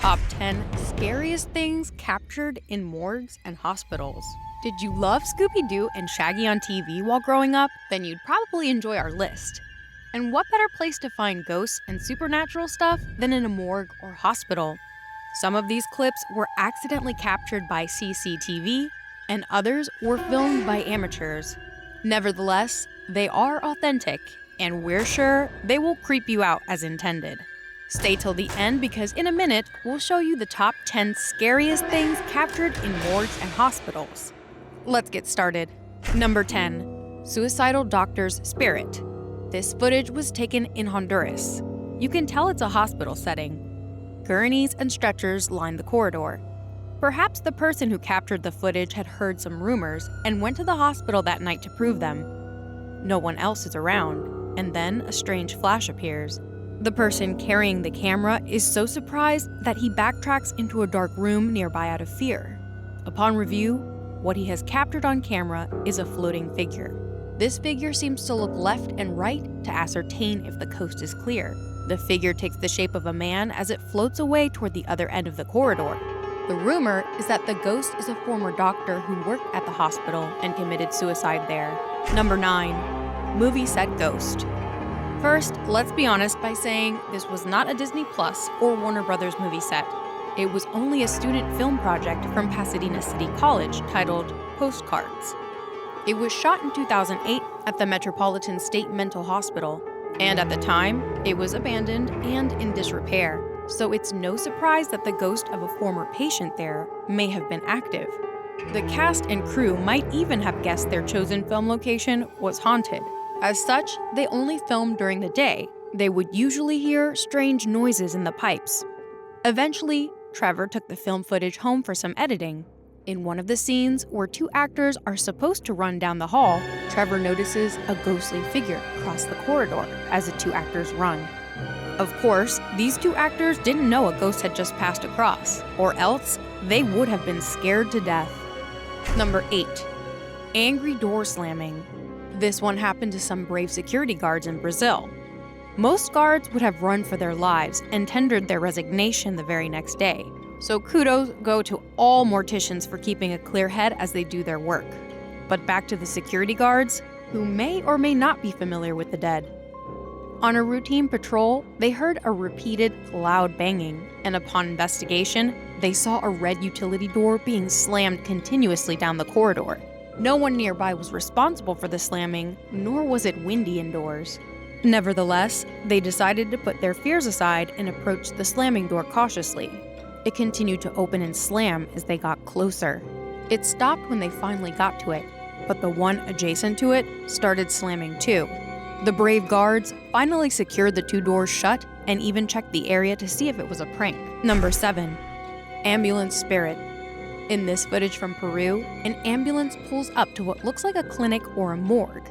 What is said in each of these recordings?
Top 10 Scariest Things Captured in Morgues and Hospitals. Did you love Scooby-Doo and Shaggy on TV while growing up? Then you'd probably enjoy our list. And what better place to find ghosts and supernatural stuff than in a morgue or hospital? Some of these clips were accidentally captured by CCTV, and others were filmed by amateurs. Nevertheless, they are authentic, and we're sure they will creep you out as intended. Stay till the end because in a minute, we'll show you the top 10 scariest things captured in morgues and hospitals. Let's get started. Number 10. Suicidal Doctor's Spirit. This footage was taken in Honduras. You can tell it's a hospital setting. Gurneys and stretchers line the corridor. Perhaps the person who captured the footage had heard some rumors and went to the hospital that night to prove them. No one else is around, and then a strange flash appears. The person carrying the camera is so surprised that he backtracks into a dark room nearby out of fear. Upon review, what he has captured on camera is a floating figure. This figure seems to look left and right to ascertain if the coast is clear. The figure takes the shape of a man as it floats away toward the other end of the corridor. The rumor is that the ghost is a former doctor who worked at the hospital and committed suicide there. Number 9. Movie set ghost. First, let's be honest by saying this was not a Disney Plus or Warner Brothers movie set. It was only a student film project from Pasadena City College titled Postcards. It was shot in 2008 at the Metropolitan State Mental Hospital, and at the time, it was abandoned and in disrepair, so it's no surprise that the ghost of a former patient there may have been active. The cast and crew might even have guessed their chosen film location was haunted. As such, they only filmed during the day. They would usually hear strange noises in the pipes. Eventually, Trevor took the film footage home for some editing. In one of the scenes where two actors are supposed to run down the hall, Trevor notices a ghostly figure cross the corridor as the two actors run. Of course, these two actors didn't know a ghost had just passed across, or else they would have been scared to death. Number 8. Angry door slamming. This one happened to some brave security guards in Brazil. Most guards would have run for their lives and tendered their resignation the very next day. So kudos go to all morticians for keeping a clear head as they do their work. But back to the security guards, who may or may not be familiar with the dead. On a routine patrol, they heard a repeated, loud banging, and upon investigation, they saw a red utility door being slammed continuously down the corridor. No one nearby was responsible for the slamming, nor was it windy indoors. Nevertheless, they decided to put their fears aside and approach the slamming door cautiously. It continued to open and slam as they got closer. It stopped when they finally got to it, but the one adjacent to it started slamming too. The brave guards finally secured the two doors shut and even checked the area to see if it was a prank. Number 7. Ambulance spirit. In this footage from Peru, an ambulance pulls up to what looks like a clinic or a morgue.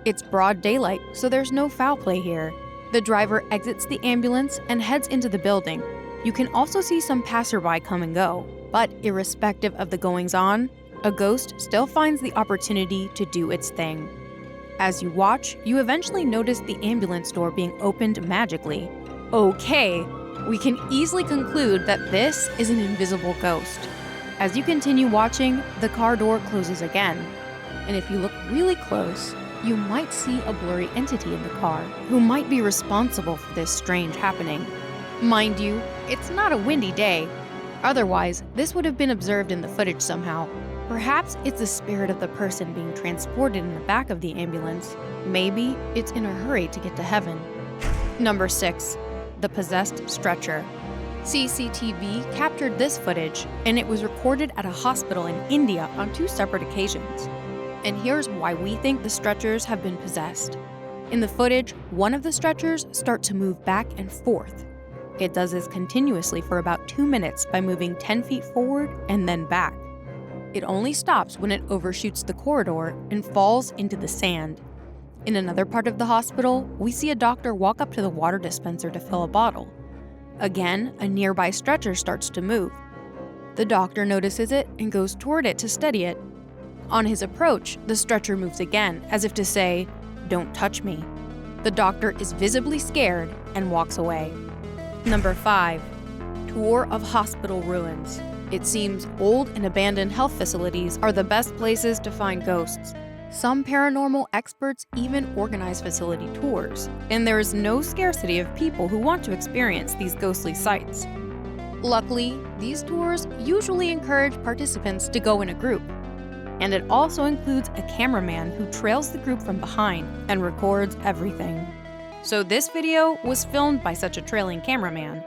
It's broad daylight, so there's no foul play here. The driver exits the ambulance and heads into the building. You can also see some passerby come and go, but irrespective of the goings-on, a ghost still finds the opportunity to do its thing. As you watch, you eventually notice the ambulance door being opened magically. Okay, we can easily conclude that this is an invisible ghost. As you continue watching, the car door closes again, and if you look really close, you might see a blurry entity in the car who might be responsible for this strange happening. Mind you, it's not a windy day. Otherwise, this would have been observed in the footage somehow. Perhaps it's the spirit of the person being transported in the back of the ambulance. Maybe it's in a hurry to get to heaven. Number 6. The possessed stretcher. CCTV captured this footage, and it was recorded at a hospital in India on 2 separate occasions. And here's why we think the stretchers have been possessed. In the footage, one of the stretchers starts to move back and forth. It does this continuously for about 2 minutes by moving 10 feet forward and then back. It only stops when it overshoots the corridor and falls into the sand. In another part of the hospital, we see a doctor walk up to the water dispenser to fill a bottle. Again, a nearby stretcher starts to move. The doctor notices it and goes toward it to study it. On his approach, the stretcher moves again, as if to say, "Don't touch me." The doctor is visibly scared and walks away. Number 5. tour of hospital ruins. It seems old and abandoned health facilities are the best places to find ghosts. Some paranormal experts even organize facility tours, and there is no scarcity of people who want to experience these ghostly sights. Luckily, these tours usually encourage participants to go in a group, and it also includes a cameraman who trails the group from behind and records everything. So this video was filmed by such a trailing cameraman.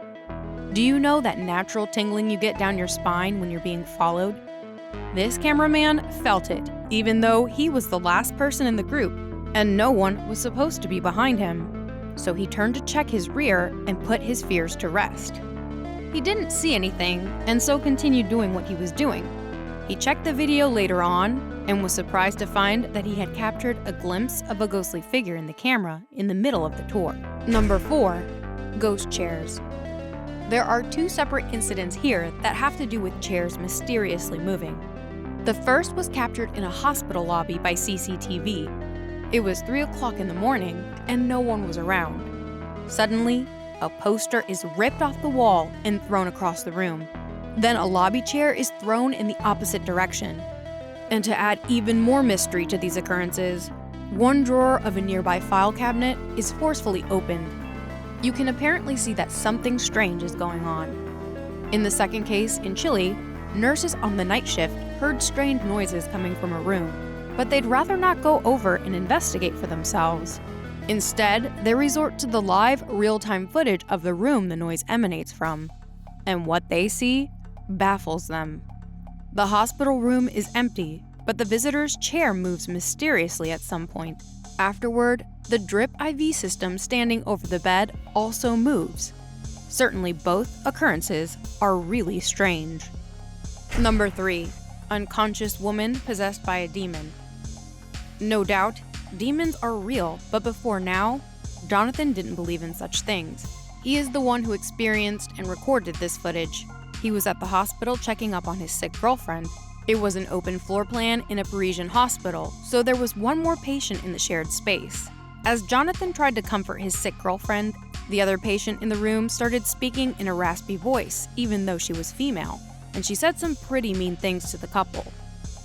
Do you know that natural tingling you get down your spine when you're being followed? This cameraman felt it, even though he was the last person in the group, and no one was supposed to be behind him. So he turned to check his rear and put his fears to rest. He didn't see anything, and so continued doing what he was doing. He checked the video later on, and was surprised to find that he had captured a glimpse of a ghostly figure in the camera in the middle of the tour. Number 4. Ghost chairs. There are 2 separate incidents here that have to do with chairs mysteriously moving. The first was captured in a hospital lobby by CCTV. It was 3 o'clock in the morning, and no one was around. Suddenly, a poster is ripped off the wall and thrown across the room. Then a lobby chair is thrown in the opposite direction. And to add even more mystery to these occurrences, one drawer of a nearby file cabinet is forcefully opened. You can apparently see that something strange is going on. In the second case, in Chile, nurses on the night shift heard strange noises coming from a room, but they'd rather not go over and investigate for themselves. Instead, they resort to the live, real-time footage of the room the noise emanates from. And what they see baffles them. The hospital room is empty, but the visitor's chair moves mysteriously at some point. Afterward, the drip IV system standing over the bed also moves. Certainly both occurrences are really strange. Number 3. Unconscious woman possessed by a demon. No doubt, demons are real, but before now, Jonathan didn't believe in such things. He is the one who experienced and recorded this footage. He was at the hospital checking up on his sick girlfriend. It was an open floor plan in a Parisian hospital, so there was one more patient in the shared space. As Jonathan tried to comfort his sick girlfriend, the other patient in the room started speaking in a raspy voice, even though she was female, and she said some pretty mean things to the couple.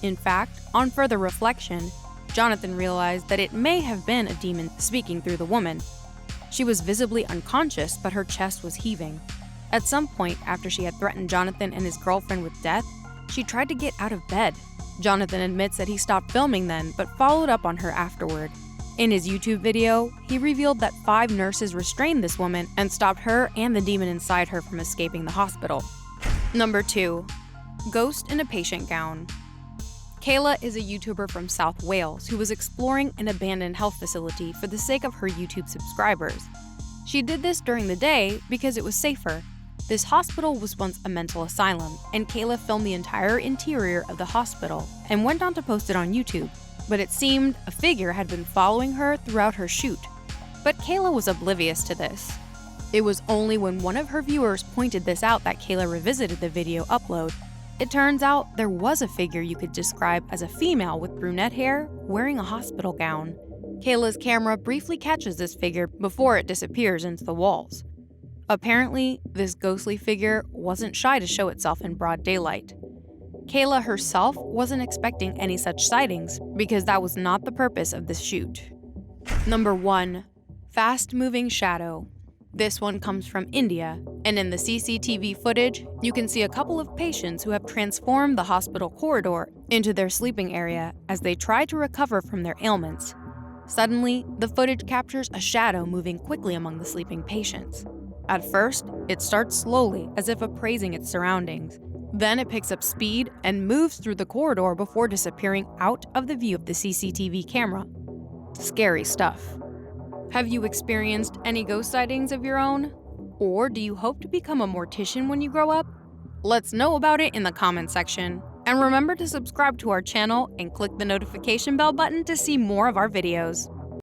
In fact, on further reflection, Jonathan realized that it may have been a demon speaking through the woman. She was visibly unconscious, but her chest was heaving. At some point after she had threatened Jonathan and his girlfriend with death, she tried to get out of bed. Jonathan admits that he stopped filming then, but followed up on her afterward. In his YouTube video, he revealed that 5 nurses restrained this woman and stopped her and the demon inside her from escaping the hospital. Number 2. Ghost in a patient gown. Kayla is a YouTuber from South Wales who was exploring an abandoned health facility for the sake of her YouTube subscribers. She did this during the day because it was safer. This hospital was once a mental asylum, and Kayla filmed the entire interior of the hospital and went on to post it on YouTube. But it seemed a figure had been following her throughout her shoot. But Kayla was oblivious to this. It was only when one of her viewers pointed this out that Kayla revisited the video upload. It turns out there was a figure you could describe as a female with brunette hair wearing a hospital gown. Kayla's camera briefly catches this figure before it disappears into the walls. Apparently, this ghostly figure wasn't shy to show itself in broad daylight. Kayla herself wasn't expecting any such sightings because that was not the purpose of this shoot. Number 1. Fast-moving shadow. This one comes from India, and in the CCTV footage, you can see a couple of patients who have transformed the hospital corridor into their sleeping area as they try to recover from their ailments. Suddenly, the footage captures a shadow moving quickly among the sleeping patients. At first, it starts slowly, as if appraising its surroundings. Then it picks up speed and moves through the corridor before disappearing out of the view of the CCTV camera. Scary stuff. Have you experienced any ghost sightings of your own? Or do you hope to become a mortician when you grow up? Let's know about it in the comment section. And remember to subscribe to our channel and click the notification bell button to see more of our videos.